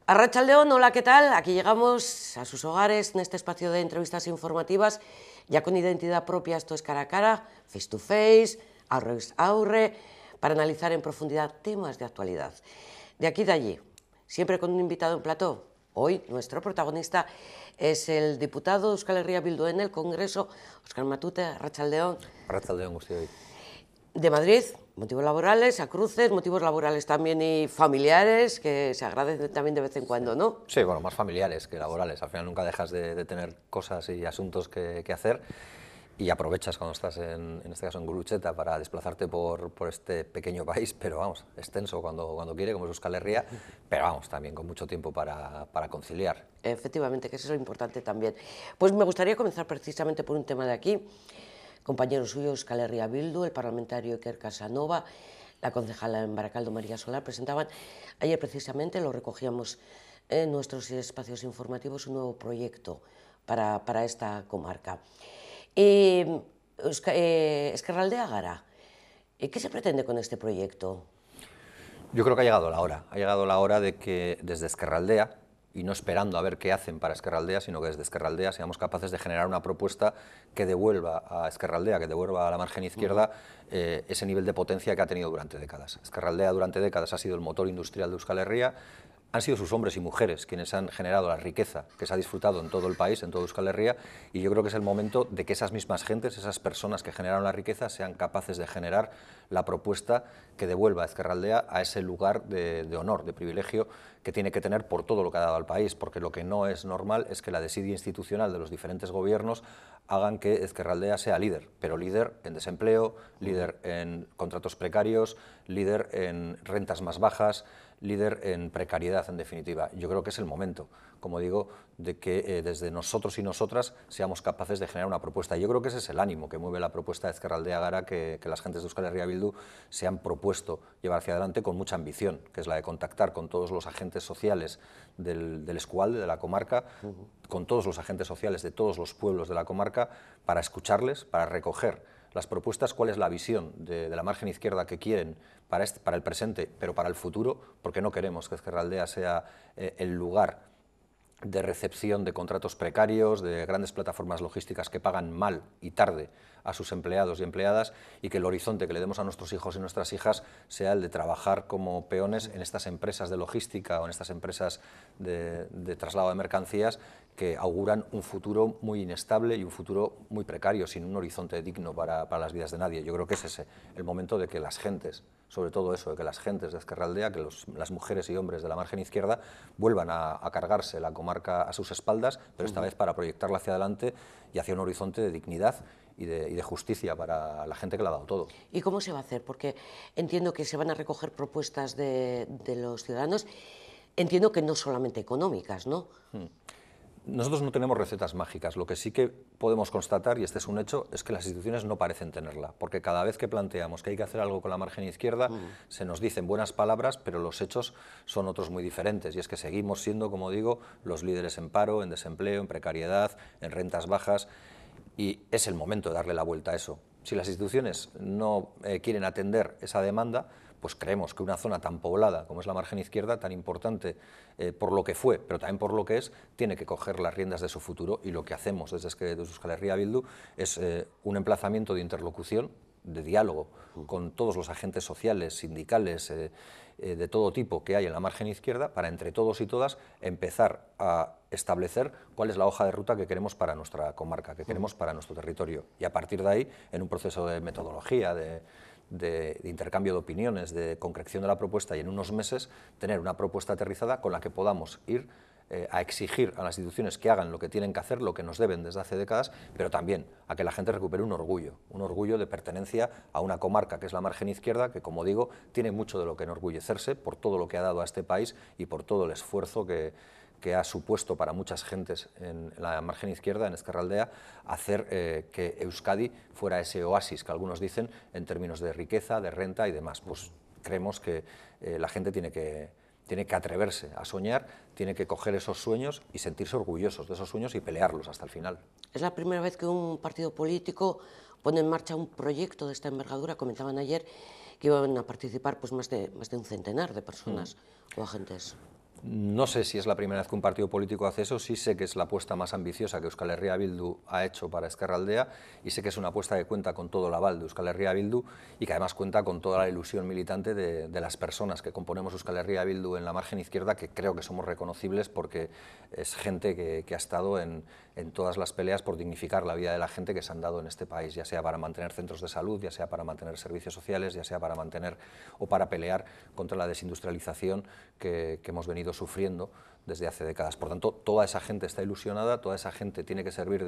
Arratsaldeon, hola, ¿qué tal? Aquí llegamos a sus hogares en este espacio de entrevistas informativas, ya con identidad propia. Esto es cara a cara, face to face, aurre a aurre, para analizar en profundidad temas de actualidad. De aquí y de allí, siempre con un invitado en plató. Hoy nuestro protagonista es el diputado de Euskal Herria Bildu en el Congreso, Óscar Matute. Arratsaldeon. Arratsaldeon guztioi. De Madrid, motivos laborales, a cruces, motivos laborales también y familiares, que se agradecen también de vez en cuando, ¿no? Sí, bueno, más familiares que laborales. Al final nunca dejas de tener cosas y asuntos que hacer y aprovechas cuando estás, en este caso en Gurutzeta, para desplazarte por este pequeño país, pero vamos, extenso cuando quiere, como es Euskal Herria, pero vamos, también con mucho tiempo para conciliar. Efectivamente, que eso es lo importante también. Pues me gustaría comenzar precisamente por un tema de aquí. Compañero suyo, Euskal Herria Bildu, el parlamentario Iker Casanova, la concejala en Barakaldo, María Solar, presentaban ayer precisamente, lo recogíamos en nuestros espacios informativos, un nuevo proyecto para esta comarca. Ezkerraldea Gara, ¿qué se pretende con este proyecto? Yo creo que ha llegado la hora de que desde Ezkerraldea, y no esperando a ver qué hacen para Ezkerraldea, sino que desde Ezkerraldea seamos capaces de generar una propuesta que devuelva a Ezkerraldea, que devuelva a la margen izquierda ese nivel de potencia que ha tenido durante décadas. Ezkerraldea durante décadas ha sido el motor industrial de Euskal Herria, han sido sus hombres y mujeres quienes han generado la riqueza que se ha disfrutado en todo el país, en todo Euskal Herria, y yo creo que es el momento de que esas mismas gentes, esas personas que generaron la riqueza, sean capaces de generar la propuesta que devuelva a Ezkerraldea a ese lugar de honor, de privilegio que tiene que tener por todo lo que ha dado al país, porque lo que no es normal es que la desidia institucional de los diferentes gobiernos hagan que Ezkerraldea sea líder, pero líder en desempleo, líder en contratos precarios, líder en rentas más bajas, líder en precariedad, en definitiva. Yo creo que es el momento, como digo, de que desde nosotros y nosotras seamos capaces de generar una propuesta. Yo creo que ese es el ánimo que mueve la propuesta de Ezkerraldea Gara, que las gentes de Euskal Herria Bildu se han propuesto llevar hacia adelante con mucha ambición, que es la de contactar con todos los agentes sociales del Eskualde, de la comarca, con todos los agentes sociales de todos los pueblos de la comarca, para escucharles, para recoger las propuestas, cuál es la visión de la margen izquierda que quieren para el presente, pero para el futuro, porque no queremos que Ezkerraldea sea el lugar de recepción de contratos precarios, de grandes plataformas logísticas que pagan mal y tarde a sus empleados y empleadas, y que el horizonte que le demos a nuestros hijos y nuestras hijas sea el de trabajar como peones en estas empresas de logística o en estas empresas de traslado de mercancías que auguran un futuro muy inestable y un futuro muy precario, sin un horizonte digno para las vidas de nadie. Yo creo que es ese el momento de que las gentes, sobre todo eso, de que las gentes de Ezkerraldea, que las mujeres y hombres de la margen izquierda vuelvan a cargarse la comarca a sus espaldas, pero esta vez para proyectarla hacia adelante y hacia un horizonte de dignidad y de justicia para la gente que le ha dado todo. ¿Y cómo se va a hacer? Porque entiendo que se van a recoger propuestas de los ciudadanos, entiendo que no solamente económicas, ¿no? Nosotros no tenemos recetas mágicas, lo que sí que podemos constatar, y este es un hecho, es que las instituciones no parecen tenerla, porque cada vez que planteamos que hay que hacer algo con la margen izquierda, se nos dicen buenas palabras, pero los hechos son otros muy diferentes, y es que seguimos siendo, como digo, los líderes en paro, en desempleo, en precariedad, en rentas bajas, y es el momento de darle la vuelta a eso. Si las instituciones no quieren atender esa demanda, pues creemos que una zona tan poblada como es la margen izquierda, tan importante por lo que fue, pero también por lo que es, tiene que coger las riendas de su futuro, y lo que hacemos desde Euskal Herria Bildu es un emplazamiento de interlocución, de diálogo con todos los agentes sociales, sindicales, de todo tipo que hay en la margen izquierda, para entre todos y todas empezar a establecer cuál es la hoja de ruta que queremos para nuestra comarca, que queremos para nuestro territorio, y a partir de ahí, en un proceso de metodología, de intercambio de opiniones, de concreción de la propuesta, y en unos meses tener una propuesta aterrizada con la que podamos ir a exigir a las instituciones que hagan lo que tienen que hacer, lo que nos deben desde hace décadas, pero también a que la gente recupere un orgullo de pertenencia a una comarca que es la margen izquierda, que, como digo, tiene mucho de lo que enorgullecerse por todo lo que ha dado a este país y por todo el esfuerzo que ha supuesto para muchas gentes en la margen izquierda, en Ezkerraldea, hacer que Euskadi fuera ese oasis que algunos dicen en términos de riqueza, de renta y demás. Pues creemos que la gente tiene que atreverse a soñar, tiene que coger esos sueños y sentirse orgullosos de esos sueños y pelearlos hasta el final. Es la primera vez que un partido político pone en marcha un proyecto de esta envergadura. Comentaban ayer que iban a participar pues más de un centenar de personas o agentes. No sé si es la primera vez que un partido político hace eso, sí sé que es la apuesta más ambiciosa que Euskal Herria Bildu ha hecho para Ezkerraldea y sé que es una apuesta que cuenta con todo el aval de Euskal Herria Bildu y que además cuenta con toda la ilusión militante de las personas que componemos Euskal Herria Bildu en la margen izquierda, que creo que somos reconocibles porque es gente que ha estado en todas las peleas por dignificar la vida de la gente que se han dado en este país, ya sea para mantener centros de salud, ya sea para mantener servicios sociales, ya sea para mantener o para pelear contra la desindustrialización que hemos venido sufriendo desde hace décadas. Por tanto, toda esa gente está ilusionada, toda esa gente tiene que servir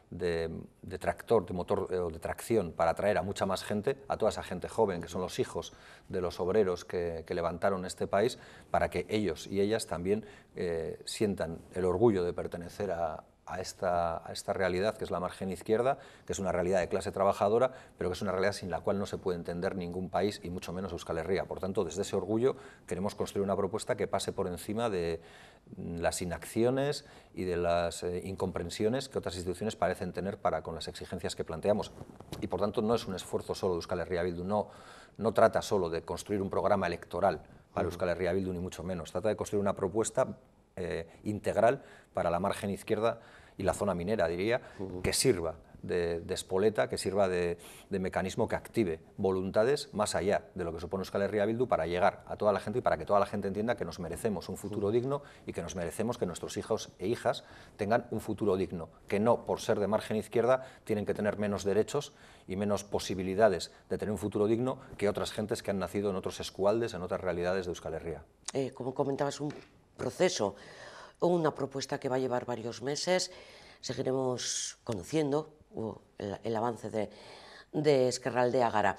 de tractor, de motor o de tracción para atraer a mucha más gente, a toda esa gente joven, que son los hijos de los obreros que levantaron este país, para que ellos y ellas también sientan el orgullo de pertenecer a esta realidad que es la margen izquierda, que es una realidad de clase trabajadora, pero que es una realidad sin la cual no se puede entender ningún país y mucho menos Euskal Herria. Por tanto, desde ese orgullo queremos construir una propuesta que pase por encima de las inacciones y de las incomprensiones que otras instituciones parecen tener para con las exigencias que planteamos. Y por tanto no es un esfuerzo solo de Euskal Herria Bildu, no trata solo de construir un programa electoral para Euskal Herria Bildu, ni mucho menos. Trata de construir una propuesta integral para la margen izquierda y la zona minera, diría, que sirva de espoleta, que sirva de mecanismo que active voluntades más allá de lo que supone Euskal Herria Bildu para llegar a toda la gente y para que toda la gente entienda que nos merecemos un futuro digno y que nos merecemos que nuestros hijos e hijas tengan un futuro digno, que no por ser de margen izquierda tienen que tener menos derechos y menos posibilidades de tener un futuro digno que otras gentes que han nacido en otros escualdes, en otras realidades de Euskal Herria. Como comentabas, un proceso, una propuesta que va a llevar varios meses. Seguiremos conociendo el avance de Ezkerraldea Gara.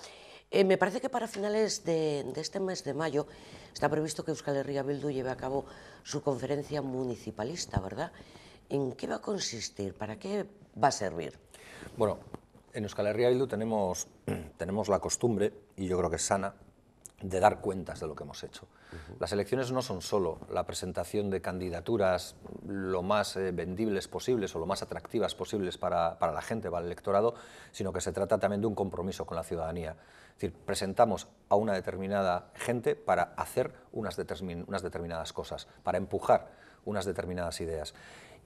Me parece que para finales de este mes de mayo está previsto que Euskal Herria Bildu lleve a cabo su conferencia municipalista, ¿verdad? ¿En qué va a consistir? ¿Para qué va a servir? Bueno, en Euskal Herria Bildu tenemos la costumbre, y yo creo que es sana, de dar cuentas de lo que hemos hecho. Las elecciones no son solo la presentación de candidaturas lo más vendibles posibles o lo más atractivas posibles para la gente, para el electorado, sino que se trata también de un compromiso con la ciudadanía. Es decir, presentamos a una determinada gente para hacer unas determinadas cosas, para empujar unas determinadas ideas.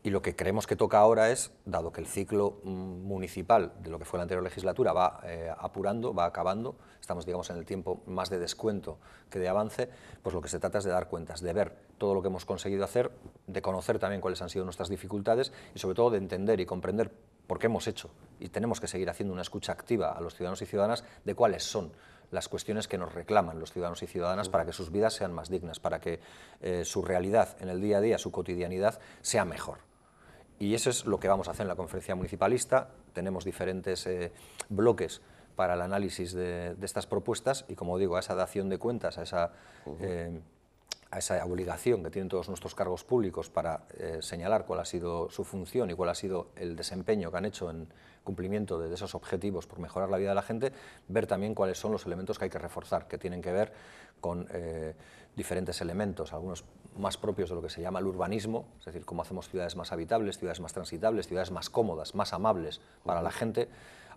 Y lo que creemos que toca ahora es, dado que el ciclo municipal de lo que fue la anterior legislatura va apurando, va acabando, estamos digamos en el tiempo más de descuento que de avance, pues lo que se trata es de dar cuentas, de ver todo lo que hemos conseguido hacer, de conocer también cuáles han sido nuestras dificultades y sobre todo de entender y comprender por qué hemos hecho y tenemos que seguir haciendo una escucha activa a los ciudadanos y ciudadanas de cuáles son las cuestiones que nos reclaman los ciudadanos y ciudadanas para que sus vidas sean más dignas, para que su realidad en el día a día, su cotidianidad, sea mejor. Y eso es lo que vamos a hacer en la conferencia municipalista. Tenemos diferentes bloques para el análisis de estas propuestas y, como digo, a esa dación de cuentas, a esa obligación que tienen todos nuestros cargos públicos para señalar cuál ha sido su función y cuál ha sido el desempeño que han hecho en cumplimiento de esos objetivos por mejorar la vida de la gente, ver también cuáles son los elementos que hay que reforzar, que tienen que ver con diferentes elementos, algunos más propios de lo que se llama el urbanismo, es decir, cómo hacemos ciudades más habitables, ciudades más transitables, ciudades más cómodas, más amables para la gente,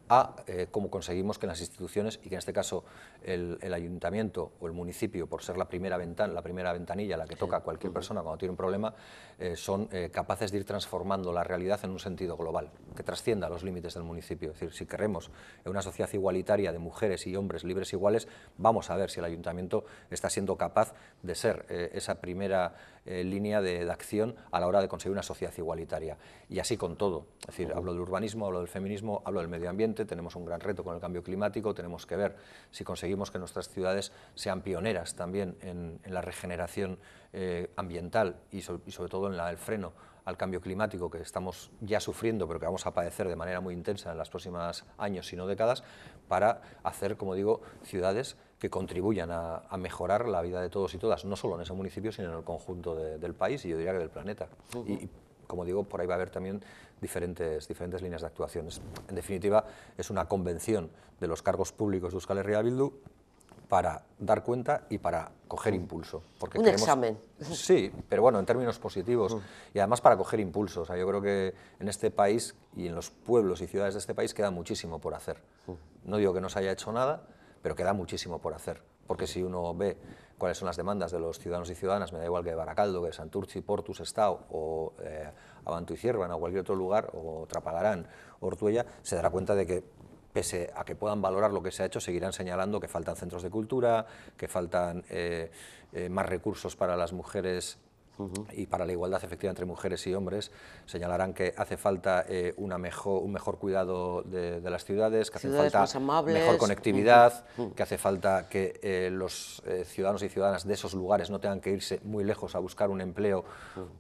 a cómo conseguimos que las instituciones, y que en este caso el ayuntamiento o el municipio, por ser la primera ventanilla a la que toca a cualquier persona cuando tiene un problema, son capaces de ir transformando la realidad en un sentido global, que trascienda los límites del municipio. Es decir, si queremos una sociedad igualitaria de mujeres y hombres libres iguales, vamos a ver si el ayuntamiento está siendo capaz de ser esa primera línea de acción a la hora de conseguir una sociedad igualitaria. Y así con todo. Es decir, hablo del urbanismo, hablo del feminismo, hablo del medio ambiente, tenemos un gran reto con el cambio climático, tenemos que ver si conseguimos que nuestras ciudades sean pioneras también en la regeneración ambiental y sobre todo en el freno al cambio climático que estamos ya sufriendo, pero que vamos a padecer de manera muy intensa en los próximos años, si no décadas, para hacer, como digo, ciudades que contribuyan a mejorar la vida de todos y todas, no solo en ese municipio, sino en el conjunto del país y yo diría que del planeta. Y como digo, por ahí va a haber también diferentes líneas de actuaciones. En definitiva, es una convención de los cargos públicos de Euskal Herria Bildu para dar cuenta y para coger impulso. Porque un examen. Sí, pero bueno, en términos positivos. Y además para coger impulso. O sea, yo creo que en este país y en los pueblos y ciudades de este país queda muchísimo por hacer. No digo que no se haya hecho nada, pero queda muchísimo por hacer. Porque si uno ve cuáles son las demandas de los ciudadanos y ciudadanas, me da igual que Baracaldo, que Santurtzi, Portu, Sestao o Abanto y Ciervan o cualquier otro lugar, o Trapagarán, Ortuella, se dará cuenta de que pese a que puedan valorar lo que se ha hecho, seguirán señalando que faltan centros de cultura, que faltan más recursos para las mujeres y para la igualdad efectiva entre mujeres y hombres. Señalarán que hace falta un mejor cuidado de las ciudades, que hace falta mejor conectividad, que hace falta que los ciudadanos y ciudadanas de esos lugares no tengan que irse muy lejos a buscar un empleo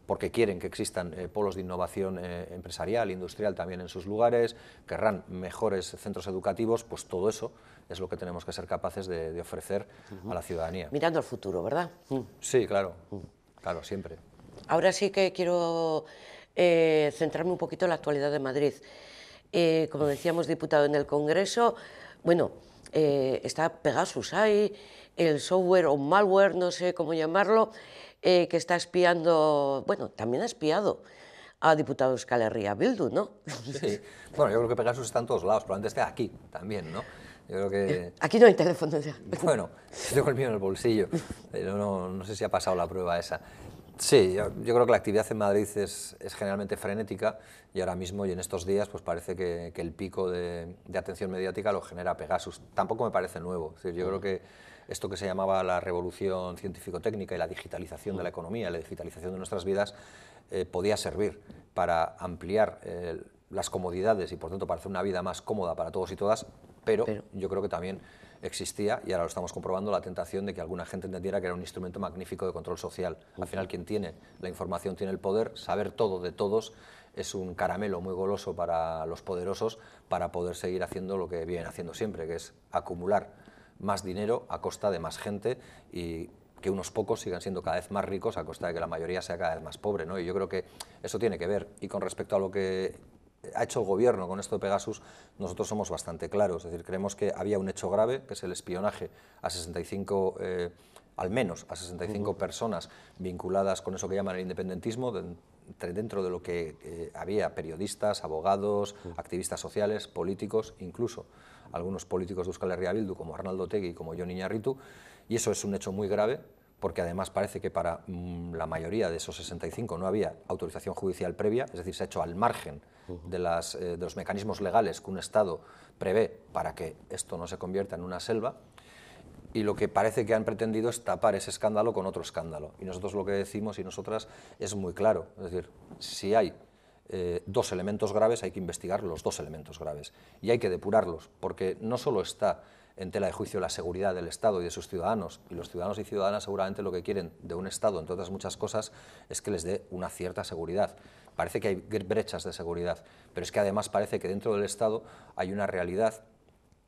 porque quieren que existan polos de innovación empresarial, industrial también en sus lugares, querrán mejores centros educativos. Pues todo eso es lo que tenemos que ser capaces de ofrecer a la ciudadanía. Mirando al futuro, ¿verdad? Sí, claro. Claro, siempre. Ahora sí que quiero centrarme un poquito en la actualidad de Madrid. Como decíamos, diputado en el Congreso, bueno, está Pegasus ahí, el software o malware, no sé cómo llamarlo, que está espiando, bueno, también ha espiado a diputados de Euskal Herria Bildu, ¿no? Sí, bueno, yo creo que Pegasus está en todos lados, probablemente esté aquí también, ¿no? Yo creo que... Aquí no hay teléfono ya. Bueno, tengo el mío en el bolsillo, pero no sé si ha pasado la prueba esa. Sí, yo creo que la actividad en Madrid es generalmente frenética y ahora mismo y en estos días pues parece que el pico de atención mediática lo genera Pegasus. Tampoco me parece nuevo, es decir, yo creo que esto que se llamaba la revolución científico-técnica y la digitalización de la economía, la digitalización de nuestras vidas, podía servir para ampliar las comodidades y por tanto para hacer una vida más cómoda para todos y todas, pero yo creo que también existía, y ahora lo estamos comprobando, la tentación de que alguna gente entendiera que era un instrumento magnífico de control social. Al final, quien tiene la información tiene el poder, saber todo de todos es un caramelo muy goloso para los poderosos para poder seguir haciendo lo que vienen haciendo siempre, que es acumular más dinero a costa de más gente y que unos pocos sigan siendo cada vez más ricos a costa de que la mayoría sea cada vez más pobre, ¿no? Y yo creo que eso tiene que ver. Y con respecto a lo que ha hecho el gobierno con esto de Pegasus, nosotros somos bastante claros, es decir, creemos que había un hecho grave, que es el espionaje a 65, al menos a 65 personas vinculadas con eso que llaman el independentismo, dentro de lo que había periodistas, abogados, activistas sociales, políticos, incluso algunos políticos de Euskal Herria Bildu, como Arnaldo Otegi y como Jon Iñarritu, y eso es un hecho muy grave, porque además parece que para la mayoría de esos 65 no había autorización judicial previa, es decir, se ha hecho al margen de los mecanismos legales que un Estado prevé para que esto no se convierta en una selva, y lo que parece que han pretendido es tapar ese escándalo con otro escándalo. Y nosotros lo que decimos, y nosotras, es muy claro, es decir, si hay dos elementos graves, hay que investigar los dos elementos graves, y hay que depurarlos, porque no solo está en tela de juicio la seguridad del Estado y de sus ciudadanos, y los ciudadanos y ciudadanas seguramente lo que quieren de un Estado, entre otras muchas cosas, es que les dé una cierta seguridad. Parece que hay brechas de seguridad, pero es que además parece que dentro del Estado hay una realidad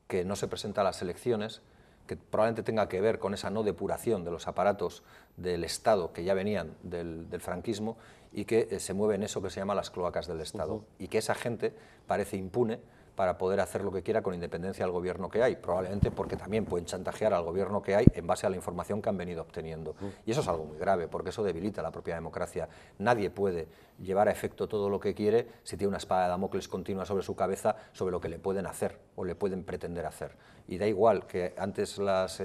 que no se presenta a las elecciones, que probablemente tenga que ver con esa no depuración de los aparatos del Estado que ya venían del franquismo y que se mueve en eso que se llama las cloacas del Estado, y que esa gente parece impune para poder hacer lo que quiera con independencia del gobierno que hay, probablemente porque también pueden chantajear al gobierno que hay en base a la información que han venido obteniendo. Y eso es algo muy grave, porque eso debilita la propia democracia. Nadie puede llevar a efecto todo lo que quiere si tiene una espada de Damocles continua sobre su cabeza sobre lo que le pueden hacer o le pueden pretender hacer. Y da igual que antes las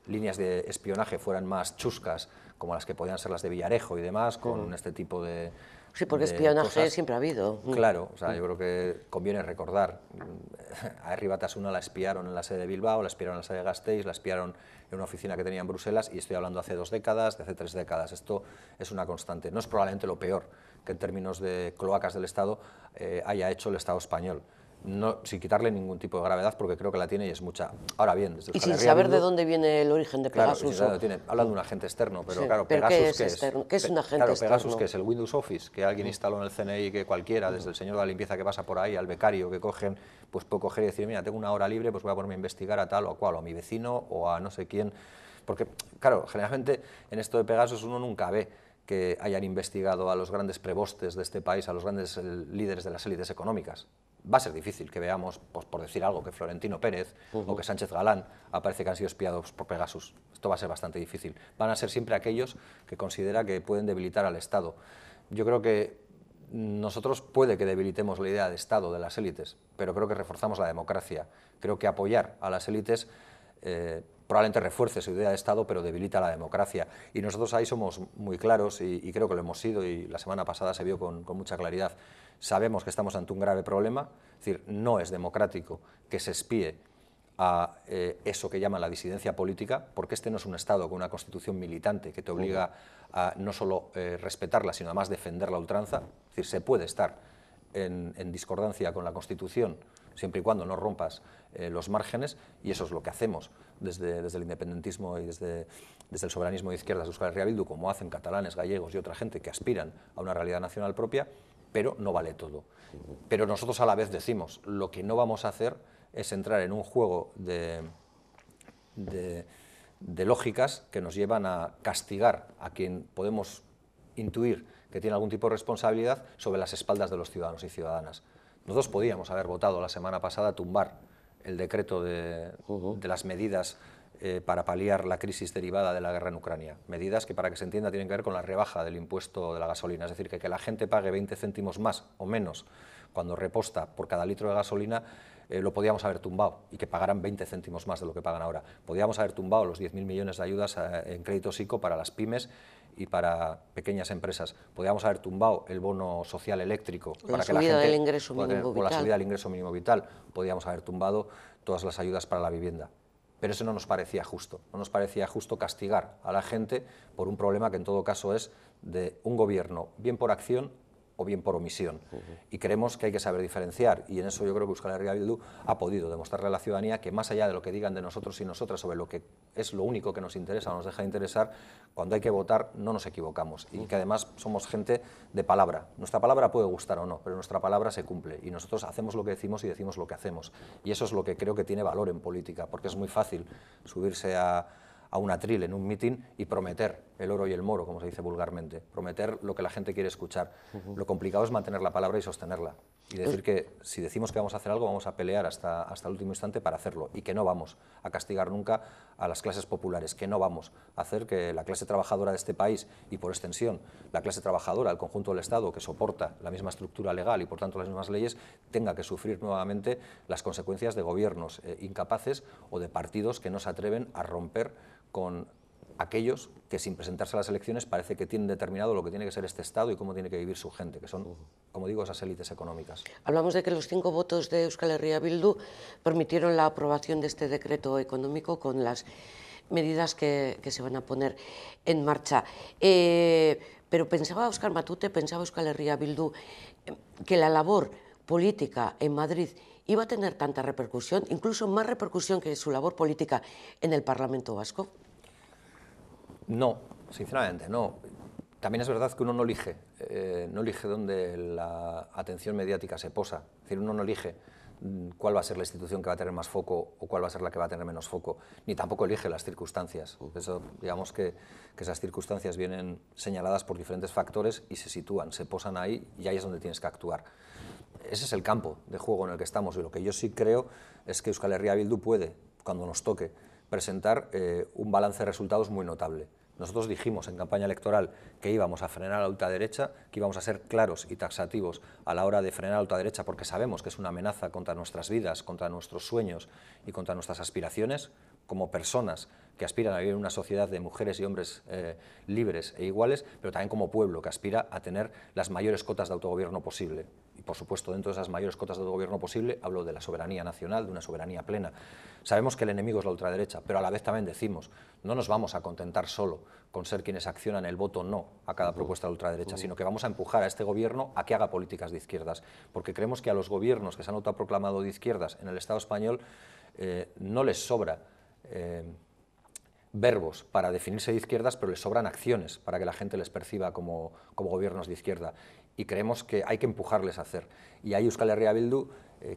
líneas de espionaje fueran más chuscas, como las que podían ser las de Villarejo y demás, con este tipo de... Sí, porque espionaje siempre ha habido. Claro, o sea, yo creo que conviene recordar, a Herri Batasuna la espiaron en la sede de Bilbao, la espiaron en la sede de Gasteiz, la espiaron en una oficina que tenía en Bruselas, y estoy hablando hace 2 décadas, de hace 3 décadas, esto es una constante. No es probablemente lo peor que en términos de cloacas del Estado haya hecho el Estado español. No, sin quitarle ningún tipo de gravedad, porque creo que la tiene y es mucha. Ahora bien, desde y sin saber de dónde viene el origen de Pegasus. Claro, hablan de un agente externo, pero sí, claro, pero Pegasus, ¿qué es un agente externo? Pegasus, que es el Windows Office, que alguien instaló en el CNI, que cualquiera, desde el señor de la limpieza que pasa por ahí, al becario que cogen, pues puede coger y decir, mira, tengo una hora libre, pues voy a ponerme a investigar a tal o a cual, o a mi vecino, o a no sé quién. Porque, claro, generalmente en esto de Pegasus uno nunca ve que hayan investigado a los grandes prebostes de este país, a los grandes líderes de las élites económicas. Va a ser difícil que veamos, pues, por decir algo, que Florentino Pérez o que Sánchez Galán aparece que han sido espiados por Pegasus. Esto va a ser bastante difícil. Van a ser siempre aquellos que considera que pueden debilitar al Estado. Yo creo que nosotros puede que debilitemos la idea de Estado de las élites, pero creo que reforzamos la democracia. Creo que apoyar a las élites probablemente refuerce su idea de Estado, pero debilita la democracia. Y nosotros ahí somos muy claros y creo que lo hemos sido, y la semana pasada se vio con mucha claridad. Sabemos que estamos ante un grave problema, es decir, no es democrático que se espíe a eso que llaman la disidencia política, porque este no es un Estado con una constitución militante que te obliga a no solo respetarla, sino además defenderla a ultranza. Es decir, se puede estar en discordancia con la Constitución siempre y cuando no rompas los márgenes, y eso es lo que hacemos desde el independentismo y desde el soberanismo de izquierdas de Euskal Herria Bildu, como hacen catalanes, gallegos y otra gente que aspiran a una realidad nacional propia, pero no vale todo. Pero nosotros a la vez decimos, lo que no vamos a hacer es entrar en un juego de lógicas que nos llevan a castigar a quien podemos intuir que tiene algún tipo de responsabilidad sobre las espaldas de los ciudadanos y ciudadanas. Nosotros podíamos haber votado la semana pasada tumbar el decreto de las medidas para paliar la crisis derivada de la guerra en Ucrania. Medidas que, para que se entienda, tienen que ver con la rebaja del impuesto de la gasolina. Es decir, que la gente pague 20 céntimos más o menos cuando reposta por cada litro de gasolina, lo podíamos haber tumbado, y que pagaran 20 céntimos más de lo que pagan ahora. Podíamos haber tumbado los 10.000 millones de ayudas en créditos ICO para las pymes y para pequeñas empresas. Podíamos haber tumbado el bono social eléctrico para que la gente, del ingreso mínimo con la subida del ingreso mínimo vital. Podíamos haber tumbado todas las ayudas para la vivienda. Pero eso no nos parecía justo. No nos parecía justo castigar a la gente por un problema que en todo caso es de un gobierno, bien por acción o bien por omisión. Y creemos que hay que saber diferenciar, y en eso yo creo que Euskal Herria Bildu ha podido demostrarle a la ciudadanía que, más allá de lo que digan de nosotros y nosotras sobre lo que es lo único que nos interesa o nos deja de interesar, cuando hay que votar no nos equivocamos, y que además somos gente de palabra. Nuestra palabra puede gustar o no, pero nuestra palabra se cumple, y nosotros hacemos lo que decimos y decimos lo que hacemos. Y eso es lo que creo que tiene valor en política, porque es muy fácil subirse a un atril en un mitin y prometer el oro y el moro, como se dice vulgarmente, prometer lo que la gente quiere escuchar. Lo complicado es mantener la palabra y sostenerla, y decir que si decimos que vamos a hacer algo, vamos a pelear hasta el último instante para hacerlo, y que no vamos a castigar nunca a las clases populares, que no vamos a hacer que la clase trabajadora de este país, y por extensión la clase trabajadora, el conjunto del Estado, que soporta la misma estructura legal y por tanto las mismas leyes, tenga que sufrir nuevamente las consecuencias de gobiernos incapaces o de partidos que no se atreven a romper con aquellos que, sin presentarse a las elecciones, parece que tienen determinado lo que tiene que ser este Estado y cómo tiene que vivir su gente, que son, como digo, esas élites económicas. Hablamos de que los 5 votos de Euskal Herria Bildu permitieron la aprobación de este decreto económico con las medidas que se van a poner en marcha. Pero pensaba Óscar Matute, pensaba Euskal Herria Bildu, que la labor política en Madrid iba a tener tanta repercusión, incluso más repercusión que su labor política en el Parlamento Vasco. No, sinceramente no. También es verdad que uno no elige dónde la atención mediática se posa. Es decir, uno no elige cuál va a ser la institución que va a tener más foco o cuál va a ser la que va a tener menos foco, ni tampoco elige las circunstancias. Eso, digamos que esas circunstancias vienen señaladas por diferentes factores y se sitúan, se posan ahí, y ahí es donde tienes que actuar. Ese es el campo de juego en el que estamos, y lo que yo sí creo es que Euskal Herria Bildu puede, cuando nos toque, presentar un balance de resultados muy notable. Nosotros dijimos en campaña electoral que íbamos a frenar a la ultraderecha, que íbamos a ser claros y taxativos a la hora de frenar a la ultraderecha, porque sabemos que es una amenaza contra nuestras vidas, contra nuestros sueños y contra nuestras aspiraciones como personas que aspiran a vivir en una sociedad de mujeres y hombres libres e iguales, pero también como pueblo que aspira a tener las mayores cotas de autogobierno posible. Y, por supuesto, dentro de esas mayores cotas de autogobierno posible, hablo de la soberanía nacional, de una soberanía plena. Sabemos que el enemigo es la ultraderecha, pero a la vez también decimos, no nos vamos a contentar solo con ser quienes accionan el voto no a cada propuesta de la ultraderecha, sino que vamos a empujar a este gobierno a que haga políticas de izquierdas, porque creemos que a los gobiernos que se han autoproclamado de izquierdas en el Estado español no les sobra verbos para definirse de izquierdas, pero les sobran acciones para que la gente les perciba como gobiernos de izquierda, y creemos que hay que empujarles a hacer. Y ahí Euskal Herria Bildu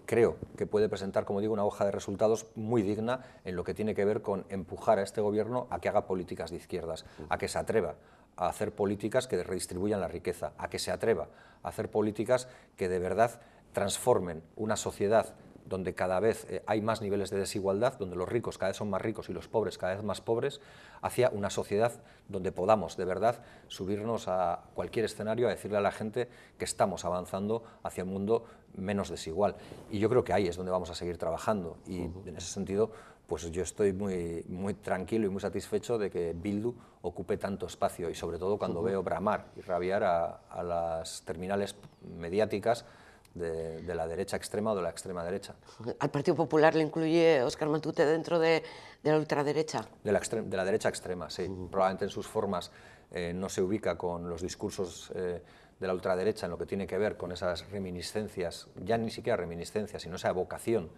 creo que puede presentar, como digo, una hoja de resultados muy digna en lo que tiene que ver con empujar a este gobierno a que haga políticas de izquierdas, a que se atreva a hacer políticas que redistribuyan la riqueza, a que se atreva a hacer políticas que de verdad transformen una sociedad donde cada vez hay más niveles de desigualdad, donde los ricos cada vez son más ricos y los pobres cada vez más pobres, hacia una sociedad donde podamos de verdad subirnos a cualquier escenario a decirle a la gente que estamos avanzando hacia un mundo menos desigual. Y yo creo que ahí es donde vamos a seguir trabajando, y en ese sentido pues yo estoy muy tranquilo y muy satisfecho de que Bildu ocupe tanto espacio, y sobre todo cuando veo bramar y rabiar a las terminales mediáticas de la derecha extrema o de la extrema derecha. ¿Al Partido Popular le incluye Óscar Matute dentro de la ultraderecha? De la derecha extrema, sí. Probablemente en sus formas no se ubica con los discursos de la ultraderecha en lo que tiene que ver con esas reminiscencias, ya ni siquiera reminiscencias, sino esa evocación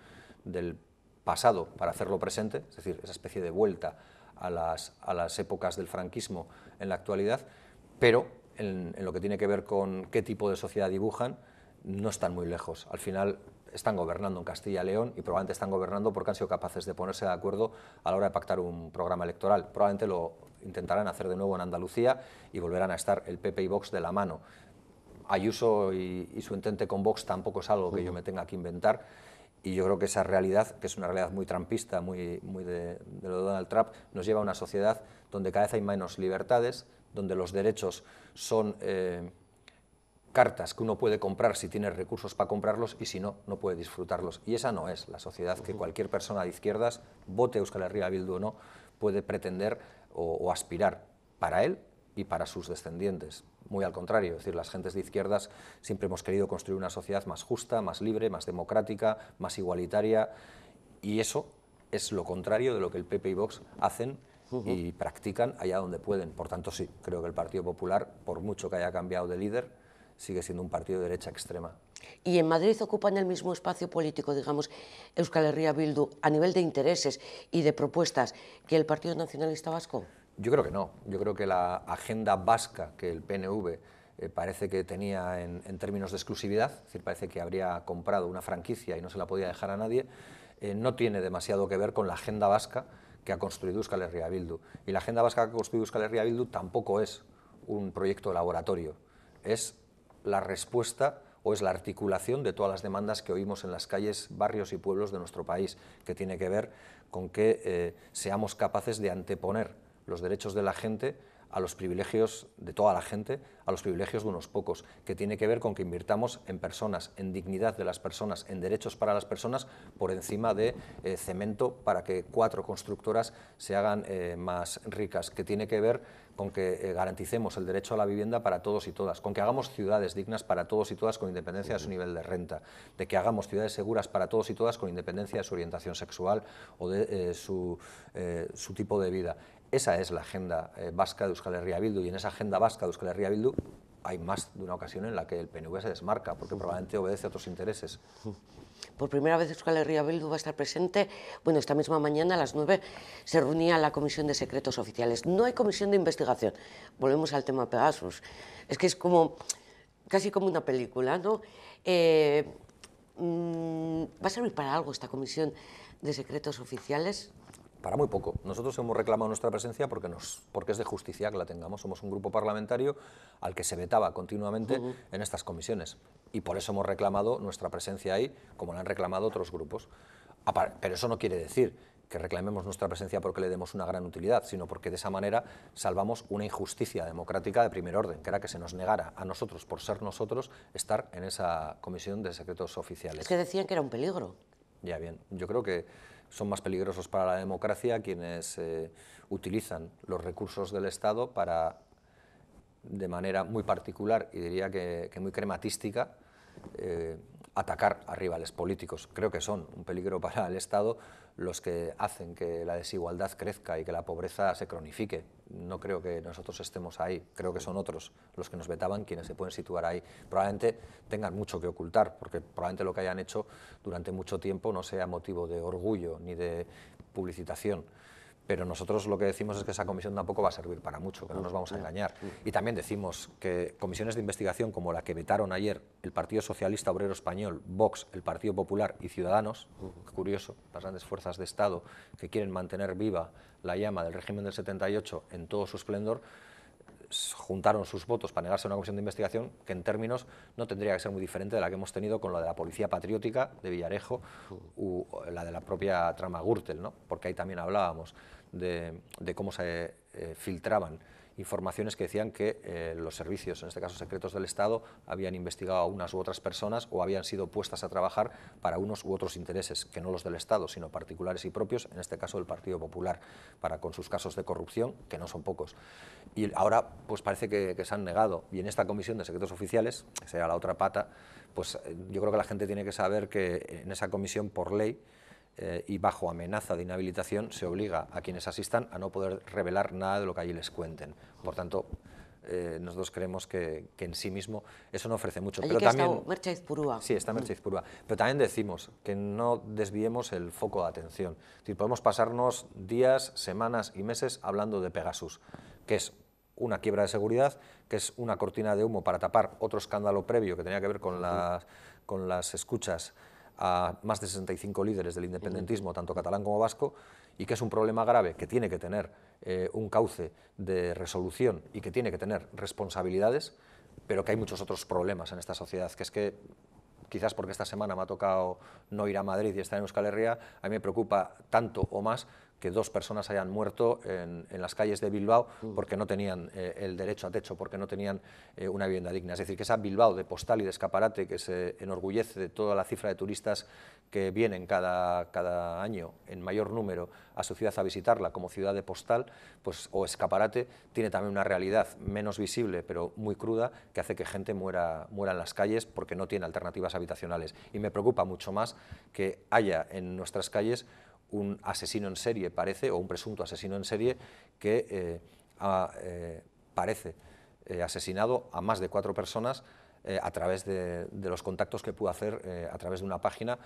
del pasado para hacerlo presente, es decir, esa especie de vuelta a las épocas del franquismo en la actualidad, pero en lo que tiene que ver con qué tipo de sociedad dibujan, no están muy lejos. Al final están gobernando en Castilla y León y probablemente están gobernando porque han sido capaces de ponerse de acuerdo a la hora de pactar un programa electoral. Probablemente lo intentarán hacer de nuevo en Andalucía y volverán a estar el PP y Vox de la mano. Ayuso y su entente con Vox tampoco es algo que yo me tenga que inventar, y yo creo que esa realidad, que es una realidad muy trumpista, muy de lo de Donald Trump, nos lleva a una sociedad donde cada vez hay menos libertades, donde los derechos son cartas que uno puede comprar si tiene recursos para comprarlos, y si no, no puede disfrutarlos. Y esa no es la sociedad que cualquier persona de izquierdas, vote Euskal Herria Bildu o no, puede pretender o aspirar para él y para sus descendientes. Muy al contrario, es decir, las gentes de izquierdas siempre hemos querido construir una sociedad más justa, más libre, más democrática, más igualitaria, y eso es lo contrario de lo que el PP y Vox hacen y practican allá donde pueden. Por tanto, sí, creo que el Partido Popular, por mucho que haya cambiado de líder, sigue siendo un partido de derecha extrema. ¿Y en Madrid ocupan el mismo espacio político, digamos, Euskal Herria Bildu, a nivel de intereses y de propuestas, que el Partido Nacionalista Vasco? Yo creo que no. Yo creo que la agenda vasca que el PNV parece que tenía en términos de exclusividad, es decir, parece que habría comprado una franquicia y no se la podía dejar a nadie, no tiene demasiado que ver con la agenda vasca que ha construido Euskal Herria Bildu. Y la agenda vasca que ha construido Euskal Herria Bildu tampoco es un proyecto de laboratorio, es la respuesta o es la articulación de todas las demandas que oímos en las calles, barrios y pueblos de nuestro país, que tiene que ver con que seamos capaces de anteponer los derechos de la gente a los privilegios de toda la gente, a los privilegios de unos pocos, que tiene que ver con que invirtamos en personas, en dignidad de las personas, en derechos para las personas, por encima de cemento para que 4 constructoras se hagan más ricas, que tiene que ver con que garanticemos el derecho a la vivienda para todos y todas, con que hagamos ciudades dignas para todos y todas con independencia de su nivel de renta, de que hagamos ciudades seguras para todos y todas con independencia de su orientación sexual o de su tipo de vida. Esa es la agenda vasca de Euskal Herria Bildu, y en esa agenda vasca de Euskal Herria Bildu hay más de una ocasión en la que el PNV se desmarca, porque probablemente obedece a otros intereses. Por primera vez Euskal Herria Bildu va a estar presente, bueno, esta misma mañana a las 9 se reunía la Comisión de Secretos Oficiales. No hay comisión de investigación, volvemos al tema Pegasus. Es que es como, casi como una película, ¿no? ¿Va a servir para algo esta Comisión de Secretos Oficiales? Para muy poco. Nosotros hemos reclamado nuestra presencia porque es de justicia que la tengamos. Somos un grupo parlamentario al que se vetaba continuamente en estas comisiones, y por eso hemos reclamado nuestra presencia ahí, como la han reclamado otros grupos. Pero eso no quiere decir que reclamemos nuestra presencia porque le demos una gran utilidad, sino porque de esa manera salvamos una injusticia democrática de primer orden, que era que se nos negara a nosotros, por ser nosotros, estar en esa Comisión de Secretos Oficiales. Es que decían que era un peligro. Ya bien, yo creo que son más peligrosos para la democracia quienes utilizan los recursos del Estado para, de manera muy particular y diría que muy crematística, atacar a rivales políticos. Creo que son un peligro para el Estado los que hacen que la desigualdad crezca y que la pobreza se cronifique. No creo que nosotros estemos ahí, creo que son otros los que nos vetaban quienes se pueden situar ahí. Probablemente tengan mucho que ocultar, porque probablemente lo que hayan hecho durante mucho tiempo no sea motivo de orgullo ni de publicitación. Pero nosotros lo que decimos es que esa comisión tampoco va a servir para mucho, que no nos vamos a engañar. Y también decimos que comisiones de investigación como la que vetaron ayer el Partido Socialista Obrero Español, Vox, el Partido Popular y Ciudadanos, curioso, las grandes fuerzas de Estado que quieren mantener viva la llama del régimen del 78 en todo su esplendor, juntaron sus votos para negarse a una comisión de investigación que en términos no tendría que ser muy diferente de la que hemos tenido con la de la Policía Patriótica de Villarejo u la de la propia trama Gürtel, ¿no? Porque ahí también hablábamos de cómo se filtraban informaciones que decían que los servicios, en este caso secretos del Estado, habían investigado a unas u otras personas o habían sido puestas a trabajar para unos u otros intereses, que no los del Estado, sino particulares y propios, en este caso el Partido Popular, con sus casos de corrupción, que no son pocos. Y ahora pues parece que se han negado, y en esta comisión de secretos oficiales, que será la otra pata, pues yo creo que la gente tiene que saber que en esa comisión, por ley, y bajo amenaza de inhabilitación, se obliga a quienes asistan a no poder revelar nada de lo que allí les cuenten. Por tanto, nosotros creemos que en sí mismo eso no ofrece mucho. Allí pero que también, ha estado Merche Aizpurúa. Sí, está Merche Aizpurúa. Pero también decimos que no desviemos el foco de atención. Es decir, podemos pasarnos días, semanas y meses hablando de Pegasus, que es una quiebra de seguridad, que es una cortina de humo para tapar otro escándalo previo que tenía que ver con las escuchas a más de 65 líderes del independentismo, tanto catalán como vasco, y que es un problema grave que tiene que tener un cauce de resolución y que tiene que tener responsabilidades, pero que hay muchos otros problemas en esta sociedad, que es que quizás porque esta semana me ha tocado no ir a Madrid y estar en Euskal Herria, a mí me preocupa tanto o más que 2 personas hayan muerto en las calles de Bilbao porque no tenían el derecho a techo, porque no tenían una vivienda digna. Es decir, que esa Bilbao de postal y de escaparate, que se enorgullece de toda la cifra de turistas que vienen cada año en mayor número a su ciudad a visitarla como ciudad de postal pues, o escaparate, tiene también una realidad menos visible pero muy cruda que hace que gente muera en las calles porque no tiene alternativas habitacionales. Y me preocupa mucho más que haya en nuestras calles un asesino en serie, parece, o un presunto asesino en serie que parece asesinado a más de 4 personas a través de los contactos que pudo hacer a través de una página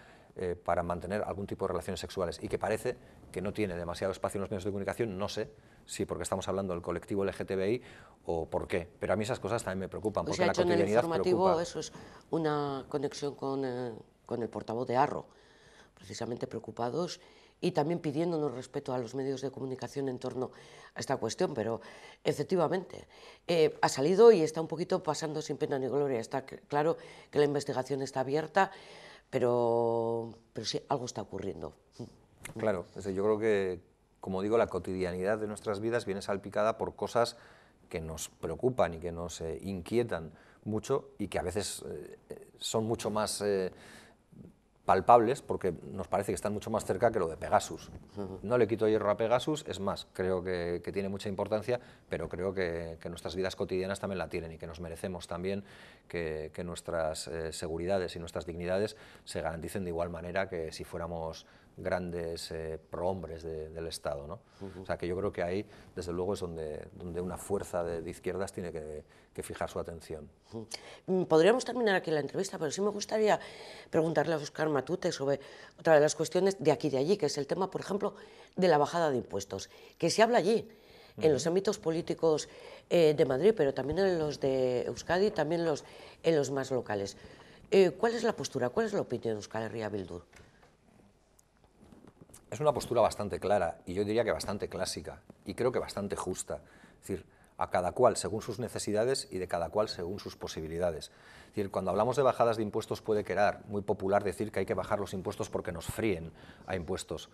para mantener algún tipo de relaciones sexuales y que parece que no tiene demasiado espacio en los medios de comunicación, no sé si porque estamos hablando del colectivo LGTBI o por qué, pero a mí esas cosas también me preocupan, porque la cotidianidad en el informativo preocupa. eso es una conexión con el portavoz de Arro, precisamente preocupados y también pidiéndonos respeto a los medios de comunicación en torno a esta cuestión, pero efectivamente ha salido y está un poquito pasando sin pena ni gloria. Está claro que la investigación está abierta, pero sí, algo está ocurriendo. Claro, yo creo que, como digo, la cotidianidad de nuestras vidas viene salpicada por cosas que nos preocupan y que nos inquietan mucho y que a veces son mucho más palpables porque nos parece que están mucho más cerca que lo de Pegasus. No le quito hierro a Pegasus, es más, creo que tiene mucha importancia, pero creo que nuestras vidas cotidianas también la tienen y que nos merecemos también que nuestras seguridades y nuestras dignidades se garanticen de igual manera que si fuéramos grandes prohombres del Estado, ¿no? O sea, que yo creo que ahí, desde luego, es donde una fuerza de izquierdas tiene que fijar su atención. Podríamos terminar aquí la entrevista, pero sí me gustaría preguntarle a Óscar Matute sobre otra de las cuestiones de aquí y de allí, que es el tema, por ejemplo, de la bajada de impuestos, que se habla allí, en los ámbitos políticos de Madrid, pero también en los de Euskadi, también en los más locales. ¿Cuál es la postura, cuál es la opinión de Euskal Herria Bildu? Es una postura bastante clara y yo diría que bastante clásica y creo que bastante justa. Es decir, a cada cual según sus necesidades y de cada cual según sus posibilidades. Es decir, cuando hablamos de bajadas de impuestos puede quedar muy popular decir que hay que bajar los impuestos porque nos fríen a impuestos.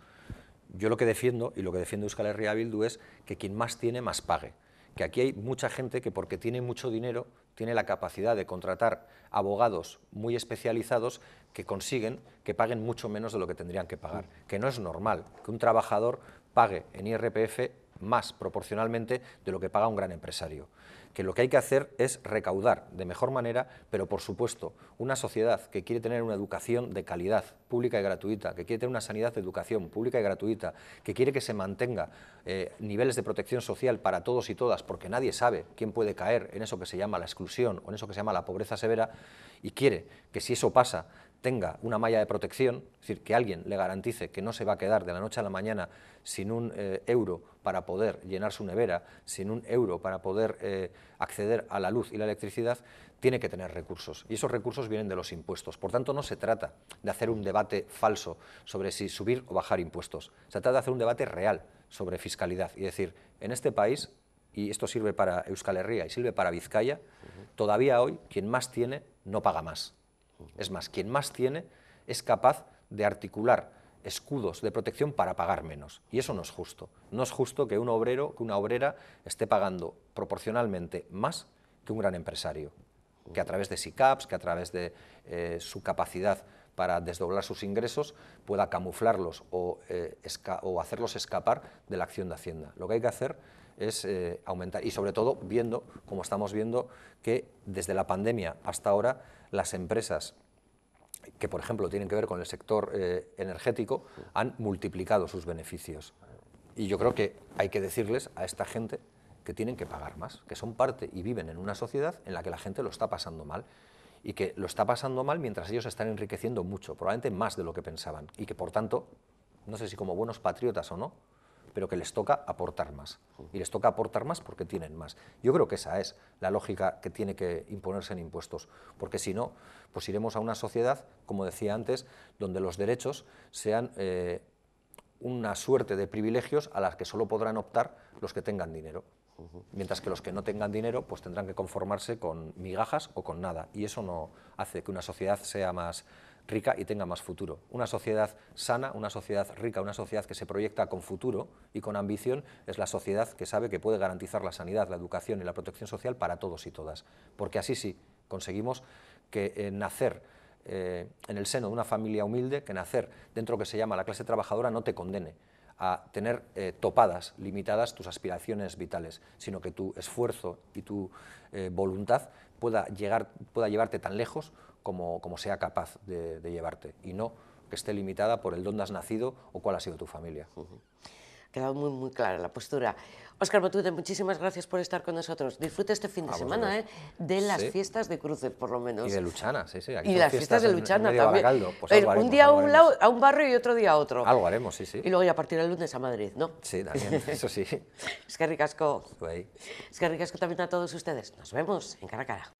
Yo lo que defiendo y lo que defiende Euskal Herria Bildu es que quien más tiene, más pague. Que aquí hay mucha gente que porque tiene mucho dinero tiene la capacidad de contratar abogados muy especializados que consiguen que paguen mucho menos de lo que tendrían que pagar. Que no es normal que un trabajador pague en IRPF más proporcionalmente de lo que paga un gran empresario. Que lo que hay que hacer es recaudar de mejor manera, pero por supuesto, una sociedad que quiere tener una educación de calidad, pública y gratuita, que quiere tener una sanidad de educación pública y gratuita, que quiere que se mantenga niveles de protección social para todos y todas, porque nadie sabe quién puede caer en eso que se llama la exclusión o en eso que se llama la pobreza severa, y quiere que si eso pasa tenga una malla de protección, es decir, que alguien le garantice que no se va a quedar de la noche a la mañana sin un euro para poder llenar su nevera, sin un euro para poder acceder a la luz y la electricidad, tiene que tener recursos, y esos recursos vienen de los impuestos. Por tanto, no se trata de hacer un debate falso sobre si subir o bajar impuestos, se trata de hacer un debate real sobre fiscalidad y decir, en este país, y esto sirve para Euskal Herria y sirve para Vizcaya, todavía hoy quien más tiene no paga más. Es más, quien más tiene es capaz de articular escudos de protección para pagar menos. Y eso no es justo. No es justo que un obrero, que una obrera esté pagando proporcionalmente más que un gran empresario, que a través de SICAPs, que a través de su capacidad para desdoblar sus ingresos, pueda camuflarlos o hacerlos escapar de la acción de Hacienda. Lo que hay que hacer es aumentar, y sobre todo viendo, como estamos viendo, que desde la pandemia hasta ahora las empresas que, por ejemplo, tienen que ver con el sector energético, han multiplicado sus beneficios. Y yo creo que hay que decirles a esta gente que tienen que pagar más, que son parte y viven en una sociedad en la que la gente lo está pasando mal, y que lo está pasando mal mientras ellos están enriqueciendo mucho, probablemente más de lo que pensaban, y que, por tanto, no sé si como buenos patriotas o no, pero que les toca aportar más, y les toca aportar más porque tienen más. Yo creo que esa es la lógica que tiene que imponerse en impuestos, porque si no, pues iremos a una sociedad, como decía antes, donde los derechos sean una suerte de privilegios a las que solo podrán optar los que tengan dinero, mientras que los que no tengan dinero pues tendrán que conformarse con migajas o con nada, y eso no hace que una sociedad sea más rica y tenga más futuro. Una sociedad sana, una sociedad rica, una sociedad que se proyecta con futuro y con ambición es la sociedad que sabe que puede garantizar la sanidad, la educación y la protección social para todos y todas, porque así sí conseguimos que nacer en el seno de una familia humilde, que nacer dentro de lo que se llama la clase trabajadora no te condene a tener topadas, limitadas tus aspiraciones vitales, sino que tu esfuerzo y tu voluntad pueda llevarte tan lejos como sea capaz de llevarte, y no que esté limitada por el dónde has nacido o cuál ha sido tu familia. Ha quedado muy clara la postura. Óscar Matute, muchísimas gracias por estar con nosotros. Disfruta este fin de semana de las fiestas de Cruces, por lo menos. Y de Luchana, sí. Aquí y las fiestas de Luchana también. Pues un día a un barrio y otro día a otro. Algo haremos, sí. Y luego ya a partir del lunes a Madrid, ¿no? Sí, también, eso sí. Eskerrik asko. Eskerrik asko también a todos ustedes. Nos vemos en Cara a Cara.